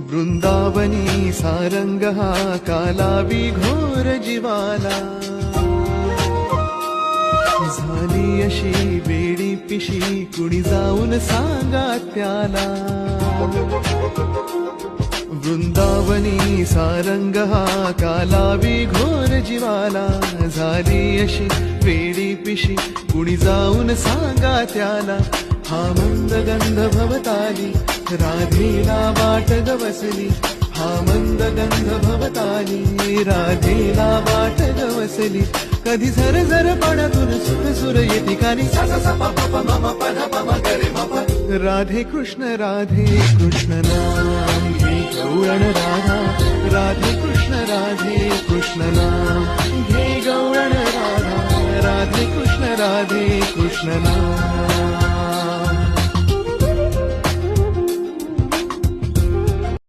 वृंदावनी सारंग हा कालावी घोर जीवाला, झाली अशी वेडी पिशी कुणी जाऊन सांगा त्याला. वृंदावनी सारंग हा कालावी घोर जीवाला, झाली अशी वेडी पिशी कुणी जाऊन सांगा त्याला. हा मंद गंध भवताली राधेला वाट गवसली, हा मंद गंध भवताली राधेला वाट गवसली. कधी झर झर पाण्यातून सुख सुर ये ठिकाणी सा सा सा पा पा मम पध पम गरे मप. राधे कृष्ण नाम घे गौरण राधा, राधे कृष्ण नाम घे गौरण राधा, राधे कृष्ण नाम.